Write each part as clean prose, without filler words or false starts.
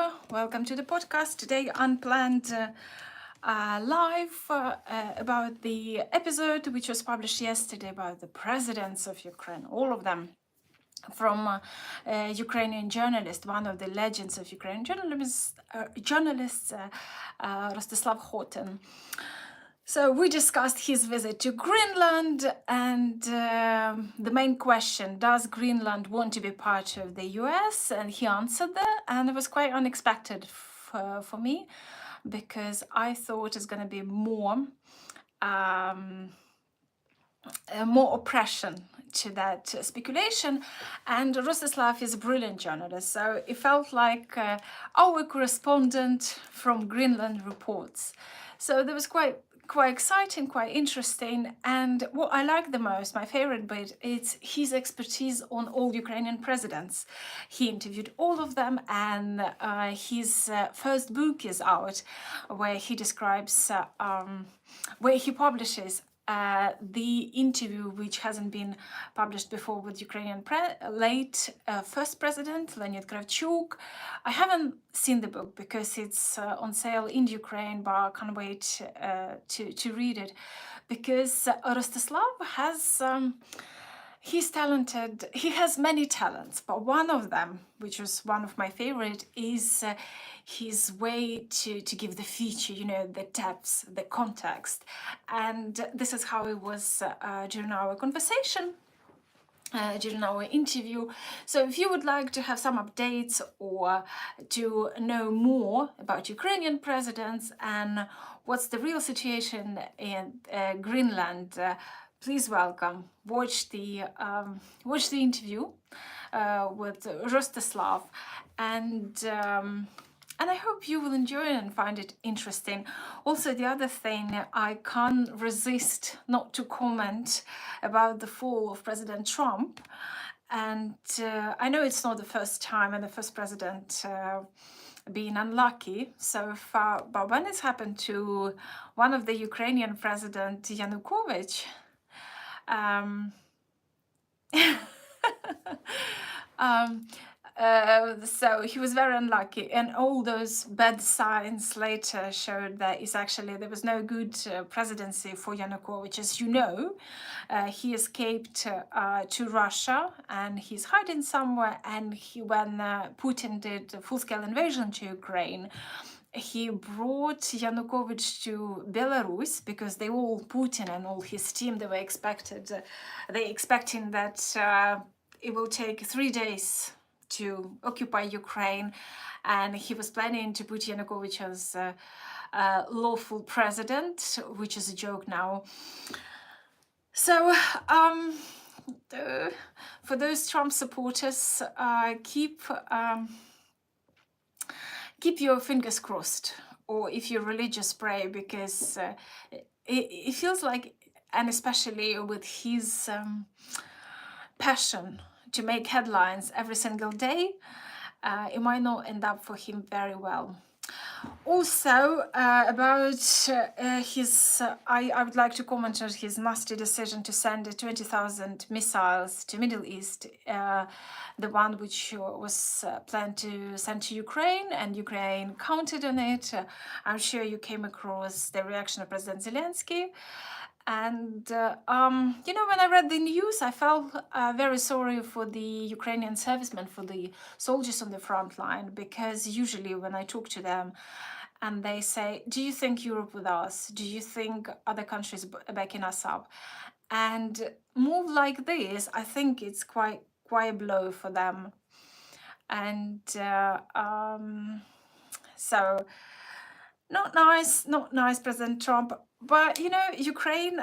Hello, welcome to the podcast. Today unplanned live about the episode which was published yesterday about the presidents of Ukraine, all of them, from Ukrainian journalist, one of the legends of Ukrainian journalists, Rostislav Hotin. So we discussed his visit to Greenland and the main question, does Greenland want to be part of the US? And he answered that, and it was quite unexpected for me, because I thought it's going to be more oppression to that speculation. And Rostislav is a brilliant journalist, so it felt like our correspondent from Greenland reports. So that was quite exciting, quite interesting. And what I like the most, my favorite bit, is his expertise on all Ukrainian presidents. He interviewed all of them, and his first book is out, where he describes, where he publishes the interview which hasn't been published before with Ukrainian late first president Leonid Kravchuk. I haven't seen the book because it's on sale in Ukraine, but I can't wait to read it, because Rostislav has he's talented. He has many talents, but one of them, which was one of my favorite, is his way to give the feature, you know, the depths, the context. And this is how it was during our conversation, during our interview. So if you would like to have some updates or to know more about Ukrainian presidents and what's the real situation in Greenland, please watch the interview with Rostislav, and I hope you will enjoy it and find it interesting. Also, the other thing, I can't resist not to comment about the fall of President Trump. And I know it's not the first time and the first president being unlucky so far, but when it's happened to one of the Ukrainian president, Yanukovych, so he was very unlucky, and all those bad signs later showed that there was no good presidency for Yanukovych. As you know, he escaped to Russia, and he's hiding somewhere. And when Putin did a full-scale invasion to Ukraine, he brought Yanukovych to Belarus, because Putin and all his team, they expecting that it will take 3 days to occupy Ukraine, and he was planning to put Yanukovych as lawful president, which is a joke now. So for those Trump supporters, keep your fingers crossed, or if you're religious, pray, because it feels like, and especially with his passion to make headlines every single day, it might not end up for him very well. Also, about I would like to comment on his nasty decision to send 20,000 missiles to Middle East, the one which was planned to send to Ukraine, and Ukraine counted on it. I'm sure you came across the reaction of President Zelensky. And, you know, when I read the news, I felt very sorry for the Ukrainian servicemen, for the soldiers on the front line, because usually when I talk to them and they say, do you think Europe with us? Do you think other countries are backing us up? And move like this, I think it's quite a blow for them. And so not nice, President Trump. But, you know, Ukraine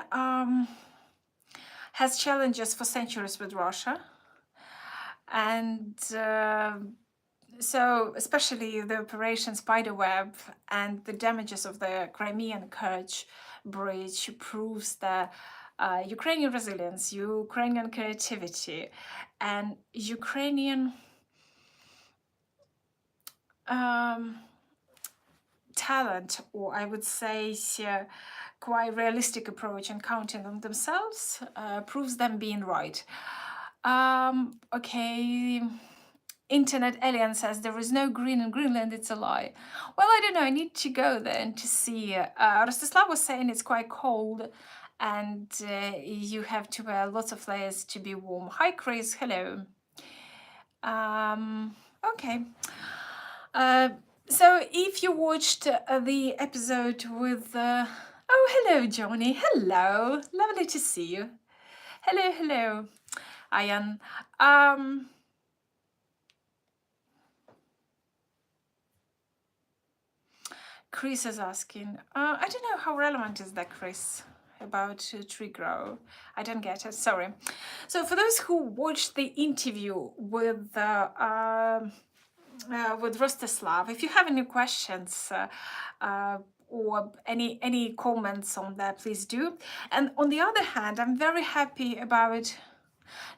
has challenges for centuries with Russia. And so especially the Operation Spiderweb and the damages of the Crimean Kerch Bridge proves that Ukrainian resilience, Ukrainian creativity, and Ukrainian talent, or I would say quite realistic approach and counting on themselves, proves them being right. Okay, Internet alien says there is no green in Greenland, it's a lie. Well, I don't know, I need to go there and to see. Rostislav was saying it's quite cold and you have to wear lots of layers to be warm. Hi Chris, hello. Okay. So if you watched the episode with... oh, hello, Johnny. Hello. Lovely to see you. Hello, hello, Ayan. Chris is asking, I don't know how relevant is that, Chris, about tree grow. I don't get it, sorry. So for those who watched the interview with Rostislav, if you have any questions or any comments on that, please do. And on the other hand, I'm very happy about...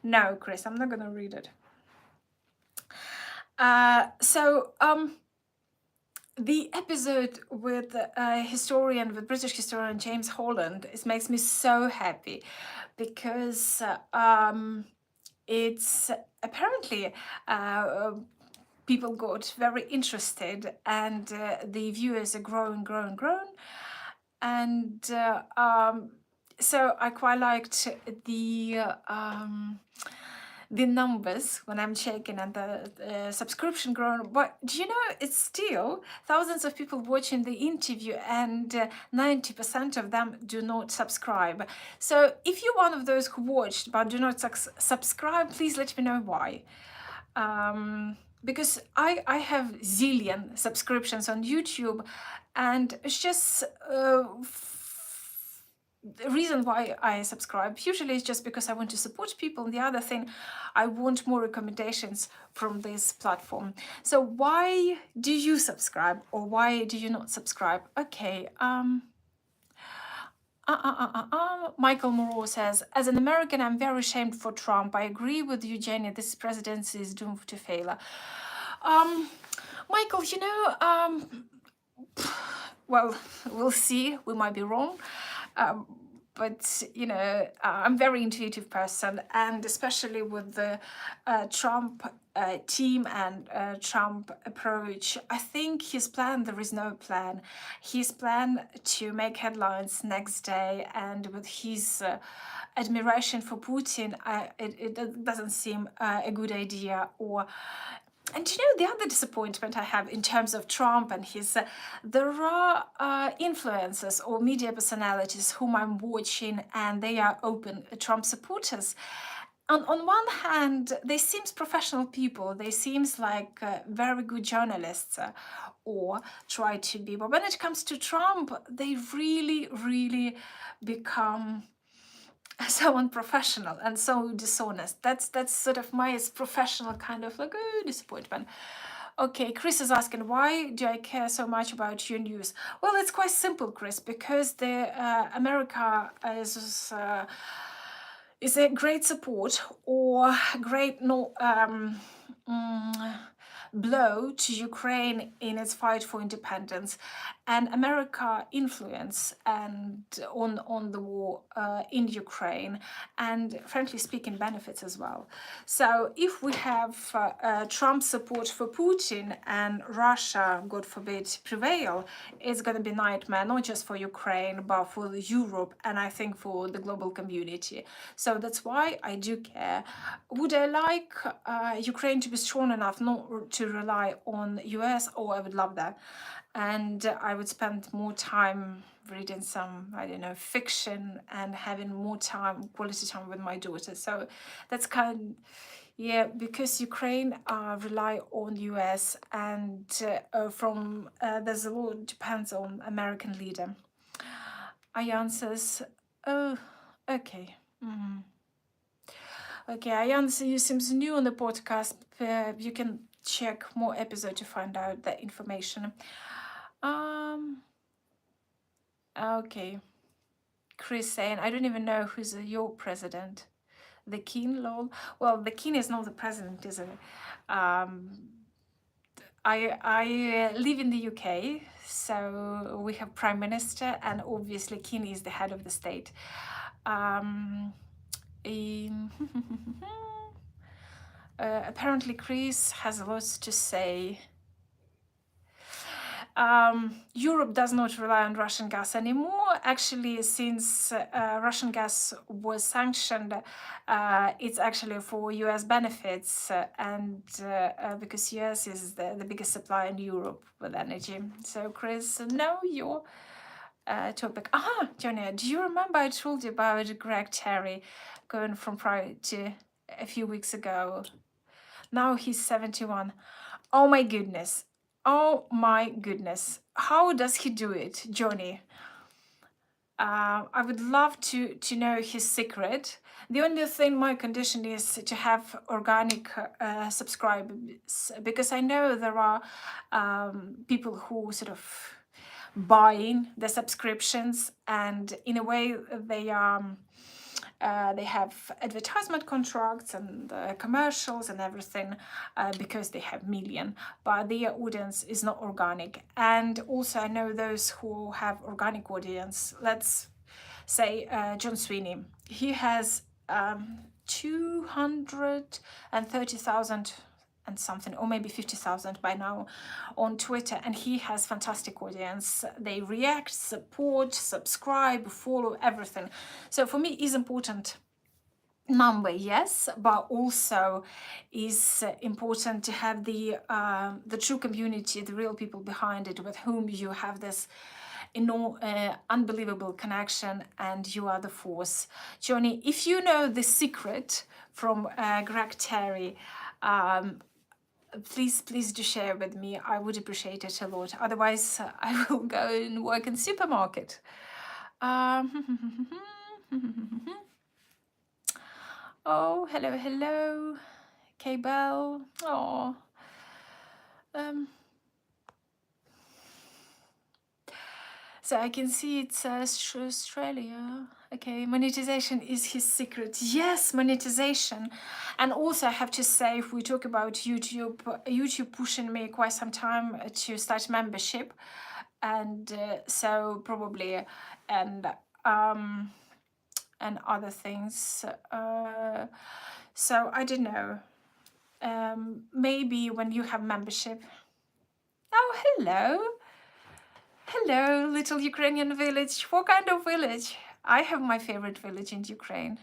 No, Chris, I'm not going to read it. The episode with British historian James Holland, it makes me so happy because it's apparently people got very interested and the viewers are growing. And so I quite liked the numbers when I'm checking and the subscription growing. But do you know, it's still thousands of people watching the interview and 90% of them do not subscribe. So if you're one of those who watched but do not subscribe, please let me know why. Because I have zillion subscriptions on YouTube and it's just the reason why I subscribe usually is just because I want to support people, and the other thing, I want more recommendations from this platform. So why do you subscribe or why do you not subscribe? Okay, Michael Moreau says, as an American, I'm very ashamed for Trump. I agree with you, Jenny, this presidency is doomed to fail. Michael, you know, well, we'll see, we might be wrong. But, you know, I'm a very intuitive person, and especially with the Trump team and Trump approach, I think his plan, there is no plan. His plan to make headlines next day, and with his admiration for Putin, it doesn't seem a good idea. And you know, the other disappointment I have in terms of Trump and his, there are influencers or media personalities whom I'm watching and they are open Trump supporters. On one hand, they seem professional people, they seem like very good journalists or try to be, but when it comes to Trump, they really become so unprofessional and so dishonest. That's sort of my professional kind of like disappointment. Okay, Chris is asking, why do I care so much about your news? Well, it's quite simple, Chris, because the America is a great support or great blow to Ukraine in its fight for independence, and America influence and on the war in Ukraine, and frankly speaking benefits as well. So if we have Trump support for Putin and Russia, God forbid, prevail, it's going to be a nightmare not just for Ukraine but for Europe and I think for the global community. So that's why I do care. Would I like Ukraine to be strong enough not to rely on US? Oh, I would love that. And I would spend more time reading some, I don't know, fiction and having more time, quality time with my daughter. So that's kind of, yeah, because Ukraine rely on US and there's a lot depends on American leader. Ayan says, oh, okay. Okay, Ayan, so you seems new on the podcast. You can check more episodes to find out that information. Okay. Chris saying, I don't even know who's your president. The king, lol. Well, the king is not the president, is it? I live in the UK, so we have prime minister, and obviously king is the head of the state. Apparently Chris has lots to say. Europe does not rely on Russian gas anymore. Actually, since Russian gas was sanctioned, it's actually for US benefits, and because US is the biggest supplier in Europe with energy. So Chris, know your topic. Jenny, do you remember I told you about Greg Terry going from Pride to a few weeks ago? Now he's 71. Oh my goodness. Oh my goodness. How does he do it, Johnny? I would love to know his secret. The only thing my condition is to have organic subscribers, because I know there are people who sort of buying the subscriptions, and in a way they have advertisement contracts and commercials and everything because they have million, but their audience is not organic. And also I know those who have organic audience. Let's say John Sweeney. He has 230,000 and something, or maybe 50,000 by now on Twitter, and he has fantastic audience. They react, support, subscribe, follow, everything. So for me is important number, yes, but also is important to have the true community, the real people behind it, with whom you have this unbelievable connection, and you are the force. Johnny, if you know the secret from Greg Terry, please do share with me. I would appreciate it a lot. Otherwise, I will go and work in supermarket. Oh, hello, K-Bell. Oh, so I can see it says Australia. Okay, monetization is his secret. Yes, monetization. And also I have to say, if we talk about YouTube pushing me quite some time to start membership, and so probably and other things. So I don't know. Maybe when you have membership. Oh, hello. Hello, little Ukrainian village. What kind of village? I have my favorite village in Ukraine.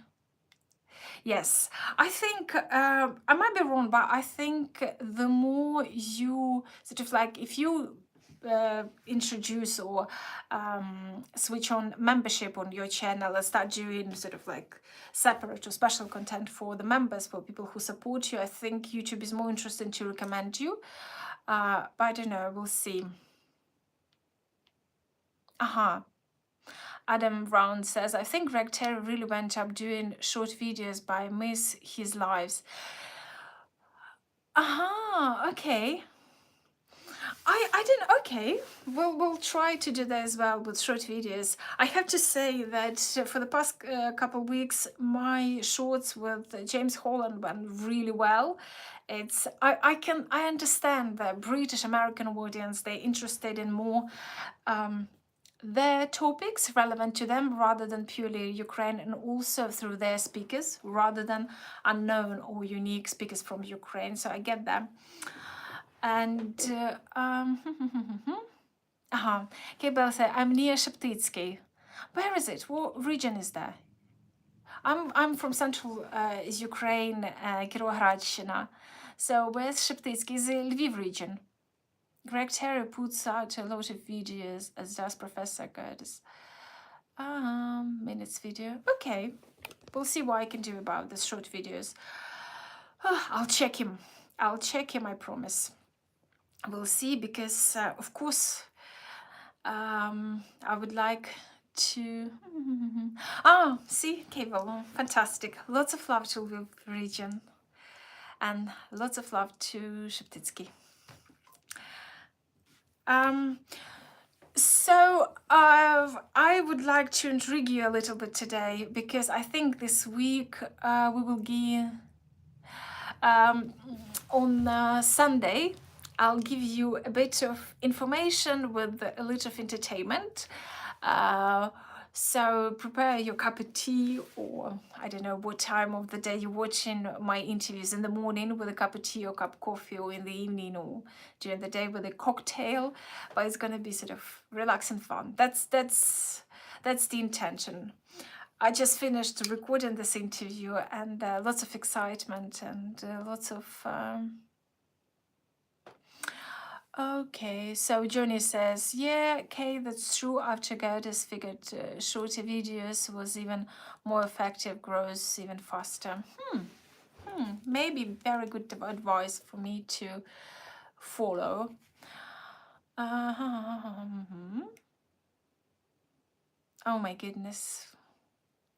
Yes, I think, I might be wrong, but I think the more you sort of like, if you introduce or switch on membership on your channel and start doing sort of like separate or special content for the members, for people who support you, I think YouTube is more interested to recommend you. But I don't know, we'll see. Adam Brown says, I think Greg Terry really went up doing short videos, but I miss his lives. Okay. I didn't. Okay, we'll try to do that as well with short videos. I have to say that for the past couple weeks, my shorts with James Holland went really well. It's I understand the British American audience, they're interested in more their topics relevant to them rather than purely Ukraine, and also through their speakers rather than unknown or unique speakers from Ukraine. So I get that. And Kebel said, I'm near Sheptytsky. Where is it? What region is that? I'm from central Ukraine, Kirohradshina. So where's Sheptytsky? Is the Lviv region. Greg Terry puts out a lot of videos, as does Professor Curtis. Minutes video. Okay, we'll see what I can do about the short videos. I'll check him, I promise. We'll see, because of course I would like to see cable. Fantastic. Lots of love to Lviv region, and lots of love to Sheptytsky. So I would like to intrigue you a little bit today, because I think this week we will give on Sunday I'll give you a bit of information with a little of entertainment. So prepare your cup of tea, or I don't know what time of the day you're watching my interviews, in the morning with a cup of tea or cup of coffee, or in the evening or during the day with a cocktail. But it's gonna be sort of relaxing fun. That's the intention. I just finished recording this interview, and lots of excitement and lots of okay, so Johnny says, yeah, okay, that's true. After Gerdes figured shorter videos was even more effective, grows even faster. Maybe very good advice for me to follow. Oh my goodness.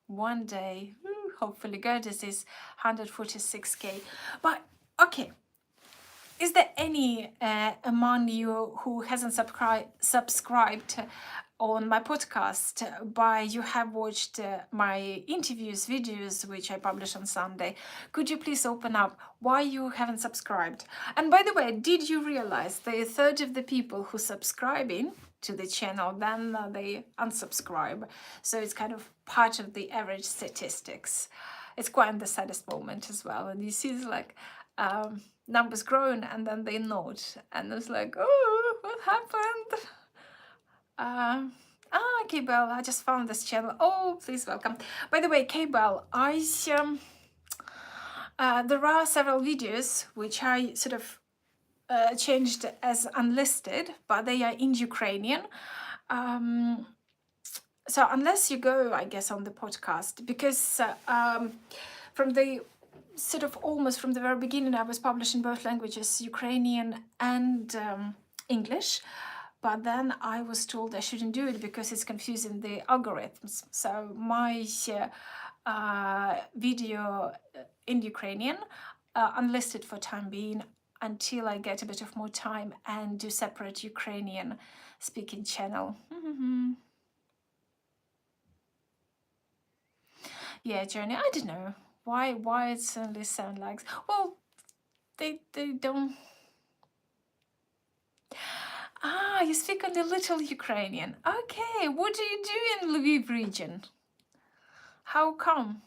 One day, hopefully Gerdes is 146k. But okay. Is there any among you who hasn't subscribed on my podcast, but you have watched my interviews, videos, which I publish on Sunday? Could you please open up why you haven't subscribed? And by the way, did you realize that a third of the people who subscribing to the channel, then they unsubscribe? So it's kind of part of the average statistics. It's quite the saddest moment as well. And you see it's like numbers growing and then they nod, and it's like, oh, what happened? K-Bell, I just found this channel. Oh, please welcome. By the way, K-Bell, there are several videos which I sort of changed as unlisted, but they are in Ukrainian. So unless you go, I guess, on the podcast, because from the sort of almost from the very beginning, I was published in both languages, Ukrainian and English. But then I was told I shouldn't do it because it's confusing the algorithms. So my video in Ukrainian, unlisted for time being, until I get a bit of more time and do separate Ukrainian speaking channel. Yeah, Jenny, I don't know why it suddenly sound like, well, they don't. You speak only little Ukrainian. Okay, what do you do in Lviv region? How come?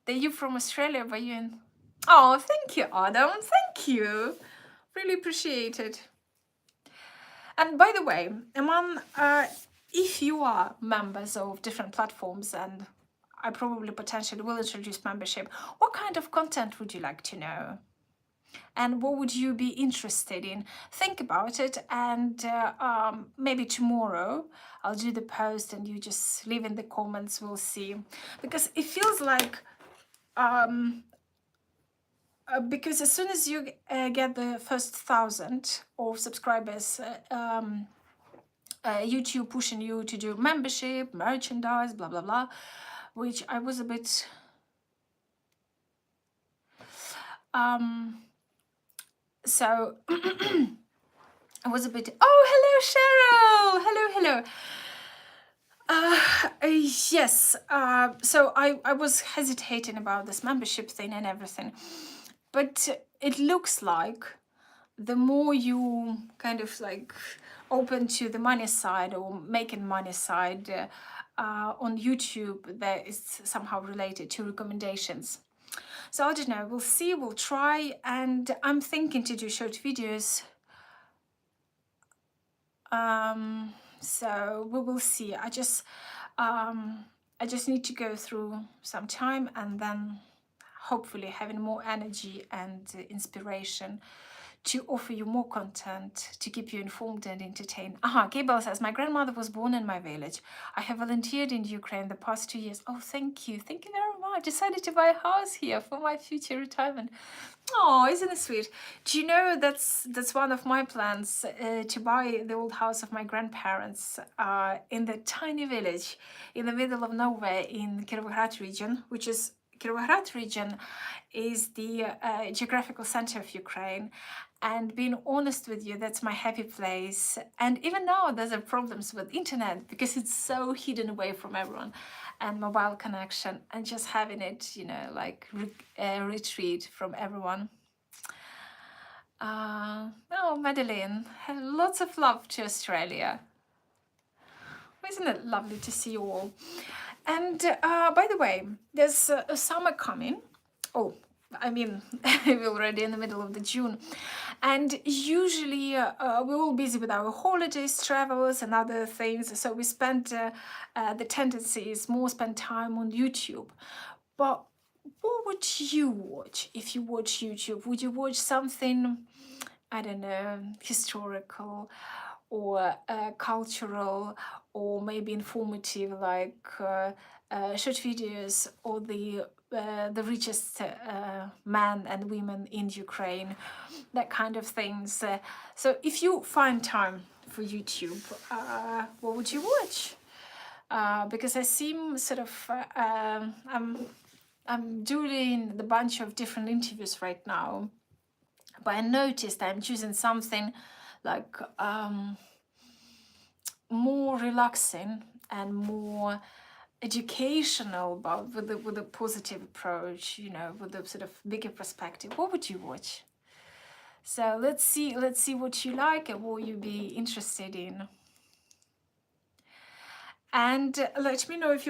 Are you from Australia, but you in... Oh, thank you, Adam. Thank you. Really appreciate it. And by the way, among if you are members of different platforms, and I probably potentially will introduce membership, what kind of content would you like to know? And what would you be interested in? Think about it, and maybe tomorrow I'll do the post and you just leave in the comments, we'll see. Because it feels like, because as soon as you get the first 1,000 of subscribers, YouTube pushing you to do membership, merchandise, blah, blah, blah, which I was a bit... So I was a bit, oh, hello, Cheryl, hello. Yes, so I was hesitating about this membership thing and everything, but it looks like the more you kind of like open to the money side or making money side on YouTube, that is somehow related to recommendations. So I don't know, we'll see, we'll try, and I'm thinking to do short videos. So we will see. I just need to go through some time, and then hopefully having more energy and inspiration to offer you more content, to keep you informed and entertained. Gable says, my grandmother was born in my village. I have volunteered in Ukraine the past 2 years. Oh, thank you. Thank you very much. Decided to buy a house here for my future retirement. Oh, isn't it sweet? Do you know that's one of my plans, to buy the old house of my grandparents in the tiny village in the middle of nowhere in Kirovohrad region, which is Kirovohrad region is the geographical center of Ukraine. And being honest with you, that's my happy place. And even now there's problems with internet because it's so hidden away from everyone, and mobile connection, and just having it, you know, like retreat from everyone. Oh, Madeline, lots of love to Australia. Isn't it lovely to see you all? And by the way, there's a summer coming. Oh, I mean, we're already in the middle of the June. And usually we're all busy with our holidays, travels and other things. So we spend, the tendency is more spend time on YouTube. But what would you watch if you watch YouTube? Would you watch something, I don't know, historical or cultural or maybe informative, like short videos or the richest men and women in Ukraine, that kind of things. So if you find time for YouTube, what would you watch? Because I seem sort of I'm doing the bunch of different interviews right now, but I noticed I'm choosing something like more relaxing and more educational, but with a positive approach, you know, with a sort of bigger perspective. What would you watch? So let's see what you like and what you'd be interested in. And let me know if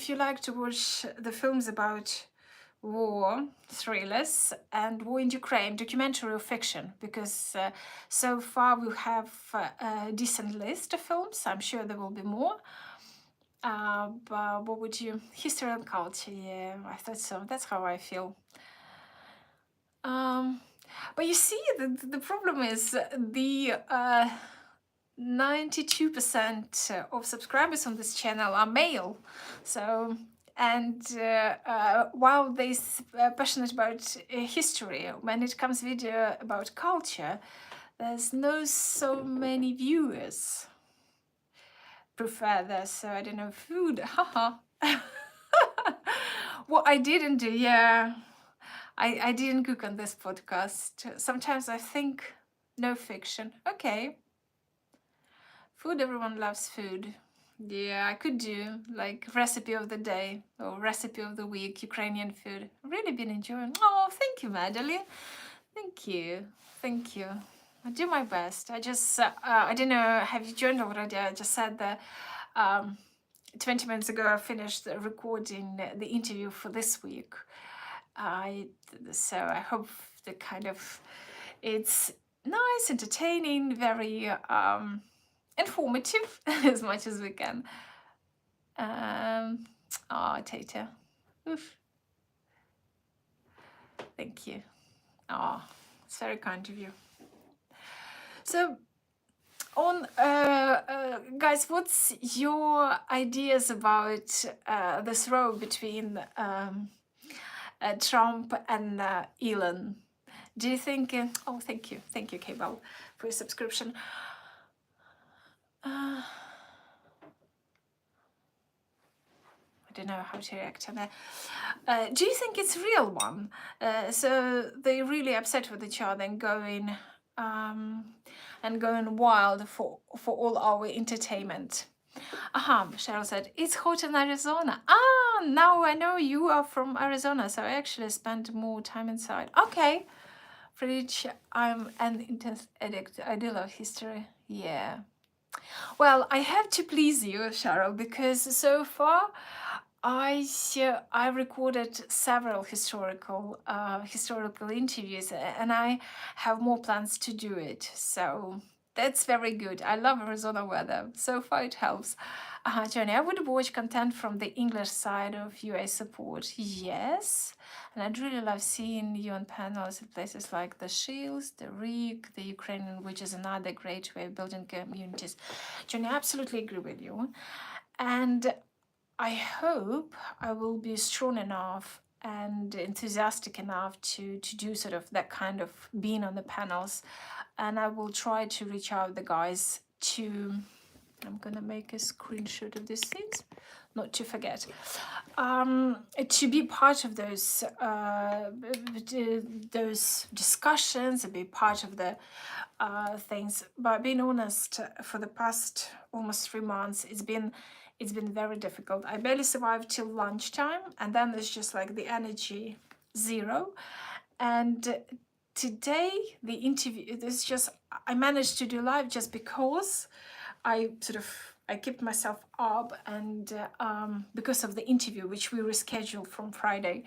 you like to watch the films about war, thrillers, and war in Ukraine, documentary or fiction, because so far we have a decent list of films. I'm sure there will be more. But what would you? History and culture, yeah, I thought so. That's how I feel. But you see, the problem is the 92% of subscribers on this channel are male. So, and while they're passionate about history, when it comes video about culture, there's no so many viewers prefer this. So I don't know, food, haha. What I didn't do, yeah, I didn't cook on this podcast. Sometimes I think no fiction. Okay. Food, everyone loves food. Yeah, I could do like recipe of the day or recipe of the week, Ukrainian food. Really been enjoying. Oh, thank you, Madeline. Thank you. Thank you. I do my best. I just, I don't know, have you joined already? I just said that 20 minutes ago I finished recording the interview for this week. So I hope the kind of, it's nice, entertaining, very informative as much as we can. Oh, Tata. Oof. Thank you. Oh, it's very kind of you. So, on guys, what's your ideas about this row between Trump and Elon? Do you think? Oh, thank you, Cable, for your subscription. I don't know how to react to that. Do you think it's real one? So they're really upset with each other and going wild for all our entertainment. Cheryl said, it's hot in Arizona. Now I know you are from Arizona, so I actually spent more time inside. Okay. For which I'm an intense addict. I do love history. Yeah. Well, I have to please you, Cheryl, because so far I recorded several historical interviews, and I have more plans to do it. So that's very good. I love Arizona weather. So far it helps. Jenny, I would watch content from the English side of UA support. Yes. And I'd really love seeing you on panels in places like the Shields, the Rig, the Ukrainian, which is another great way of building communities. Jenny, I absolutely agree with you. And I hope I will be strong enough and enthusiastic enough to do sort of that kind of being on the panels. And I will try to reach out the guys to, I'm gonna make a screenshot of these things, not to forget, to be part of those discussions and be part of the things. But being honest, for the past almost 3 months, it's been very difficult. I barely survived till lunchtime, and then there's just like the energy zero. And today the interview, this just, I managed to do live just because I I kept myself up, and because of the interview, which we rescheduled from Friday,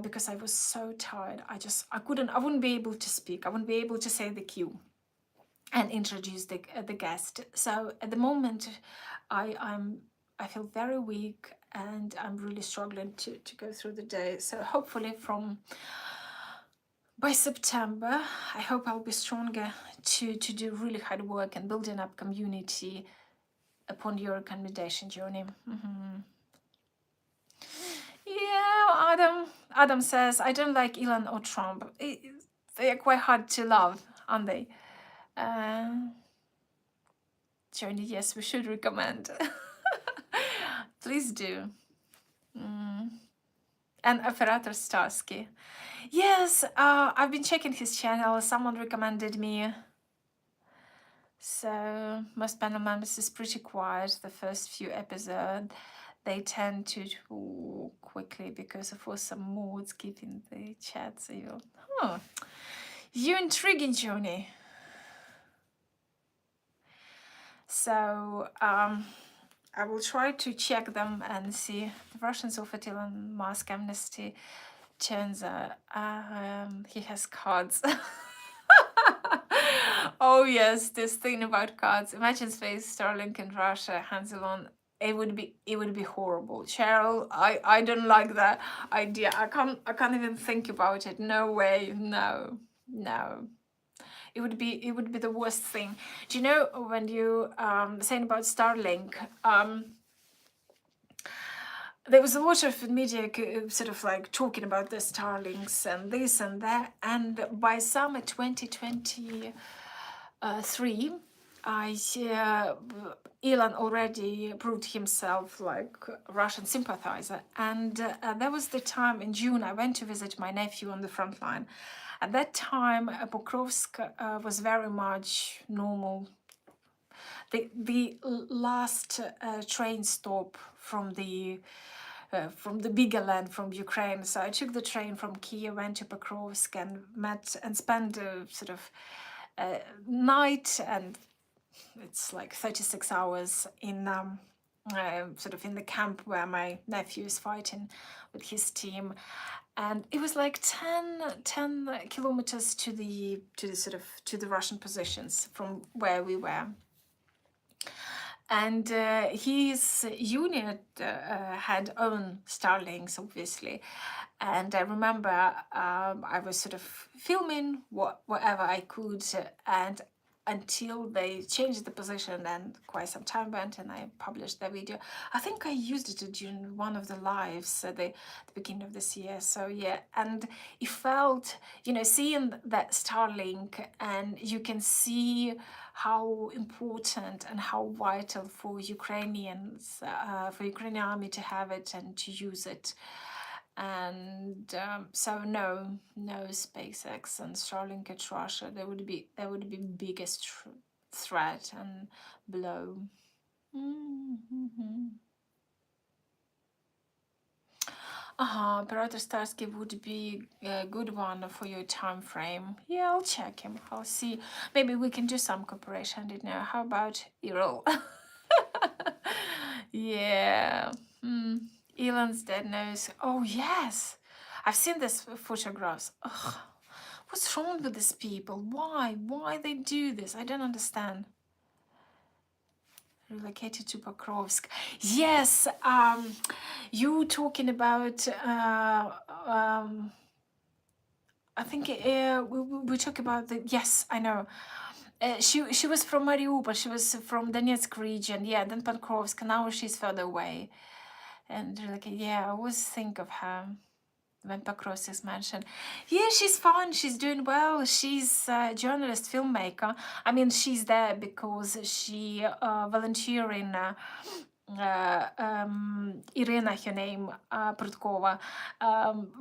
because I was so tired, I wouldn't be able to speak. I wouldn't be able to say the cue and introduce the guest. So at the moment, I feel very weak, and I'm really struggling to go through the day. So hopefully by September, I hope I'll be stronger to do really hard work and building up community upon your recommendation, Johnny. Yeah, Adam says, I don't like Elon or Trump. They are quite hard to love, aren't they? Johnny, yes, we should recommend. Please do. And Operator Starsky. Yes, I've been checking his channel. Someone recommended me. So most panel members is pretty quiet. The first few episodes, they tend to talk quickly because of awesome moods keeping the chat civil. Oh, you intriguing, Johnny. So I will try to check them and see. The Russians offered Elon Musk amnesty. Turns out he has cards. Oh yes, this thing about cards. Imagine space Starlink in Russia, hands on. It would be horrible. Cheryl, I don't like that idea. I can't even think about it. No way. No. It would be the worst thing. Do you know when you saying about Starlink? There was a lot of media sort of like talking about the Starlinks and this and that, and by summer 2023, Elon already proved himself like a Russian sympathizer, and that was the time in June I went to visit my nephew on the front line. At that time, Pokrovsk was very much normal. The last train stop from the bigger land, from Ukraine. So I took the train from Kiev, went to Pokrovsk, and met and spent a sort of night, and it's like 36 hours in sort of in the camp where my nephew is fighting with his team. And it was like 10 kilometers to the Russian positions from where we were. And his unit had own Starlinks, obviously. And I remember I was sort of filming whatever I could, and until they changed the position, and quite some time went, and I published the video. I think I used it during one of the lives at the beginning of this year. So yeah, and it felt, seeing that Starlink, and you can see how important and how vital for Ukrainians, for Ukrainian army to have it and to use it. And so no SpaceX and Starlink at Russia. That would be biggest threat and blow. Operator Starsky would be a good one for your time frame. Yeah, I'll check him. I'll see. Maybe we can do some cooperation. I didn't know. How about Errol? Yeah. Elon's dead nose. Oh yes, I've seen these photographs. Ugh. What's wrong with these people? Why they do this? I don't understand. Relocated to Pokrovsk. Yes, you talking about I think we talk about the, yes, I know. She was from Mariupol, she was from Donetsk region, yeah, then Pokrovsk, now she's further away. And like, yeah, I always think of her when Pokrovsk is mentioned. Yeah, she's fine, she's doing well. She's a journalist, filmmaker. I mean, she's there because she volunteering Irina, her name, Prudkova,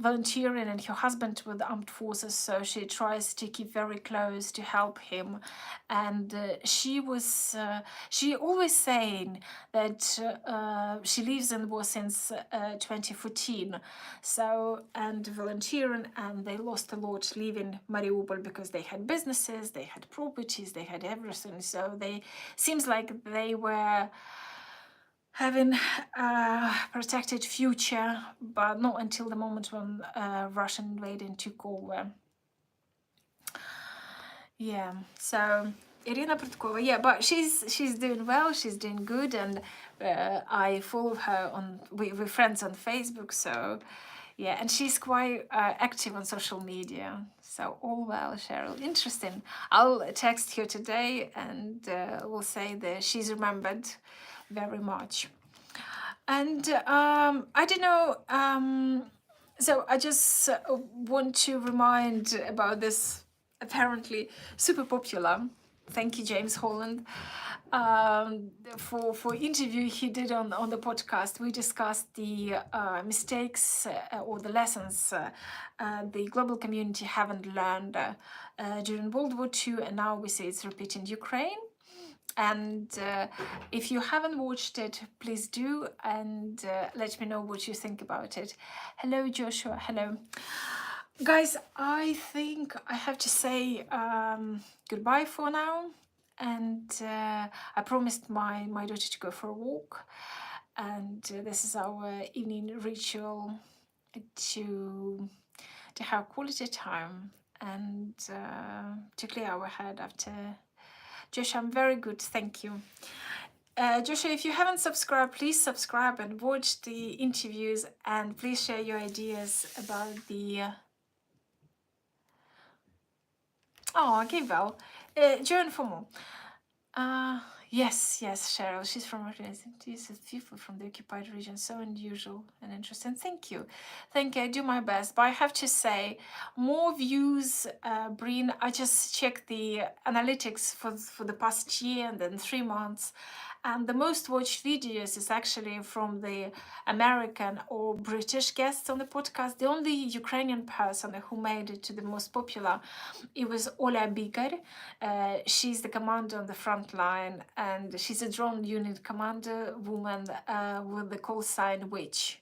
volunteering, and her husband with the armed forces, so she tries to keep very close to help him. And she always saying that she lives in war since 2014, so, and volunteering, and they lost a lot leaving Mariupol because they had businesses, they had properties, they had everything, so they seems like they were having a protected future, but not until the moment when Russian invading took over. Yeah, so Irina Prudkova, yeah, but she's doing well, she's doing good, and I follow her on, we're friends on Facebook, so yeah, and she's quite active on social media, so all well, Cheryl, interesting. I'll text her today, and we'll say that she's remembered very much. And I don't know, so I just want to remind about this apparently super popular, thank you James Holland, for interview he did on the podcast. We discussed the mistakes or the lessons the global community haven't learned during World War II, and now we see it's repeating Ukraine. And if you haven't watched it, please do, and let me know what you think about it. Hello Joshua, hello. Guys, I think I have to say goodbye for now, and I promised my daughter to go for a walk, and this is our evening ritual to have quality time and to clear our head after. Joshua, I'm very good, thank you. Joshua, if you haven't subscribed, please subscribe and watch the interviews, and please share your ideas about the... Oh, okay, well, join for more. Yes, Cheryl, she's from Ukraine. These people from the occupied region, so unusual and interesting. Thank you. I do my best, but I have to say, more views bring. I just checked the analytics for the past year and then 3 months, and the most watched videos is actually from the American or British guests on the podcast. The only Ukrainian person who made it to the most popular, it was Ola Bigar. She's the commander on the front line, and she's a drone unit commander woman with the call sign Witch.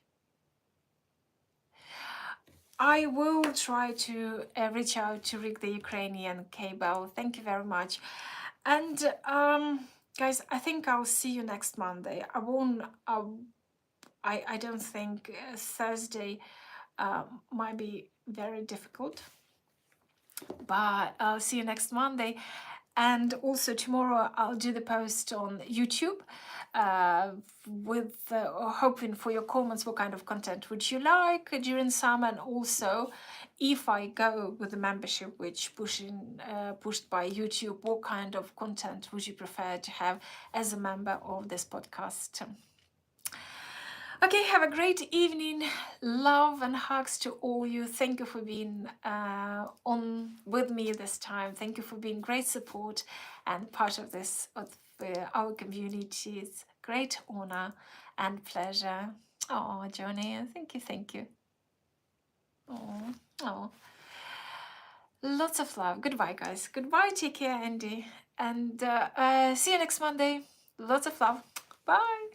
I will try to reach out to rig the Ukrainian cable. Thank you very much. And guys, I think I'll see you next Monday. I won't, I don't think Thursday might be very difficult, but I'll see you next Monday. And also tomorrow I'll do the post on YouTube with hoping for your comments. What kind of content would you like during summer? And also, if I go with the membership, which pushed by YouTube, what kind of content would you prefer to have as a member of this podcast? Okay, have a great evening. Love and hugs to all you. Thank you for being on with me this time. Thank you for being great support and part of this, of our community. It's great honor and pleasure. Oh, Johnny, thank you. Oh, lots of love. Goodbye, guys. Goodbye, take care, Andy. And see you next Monday. Lots of love. Bye.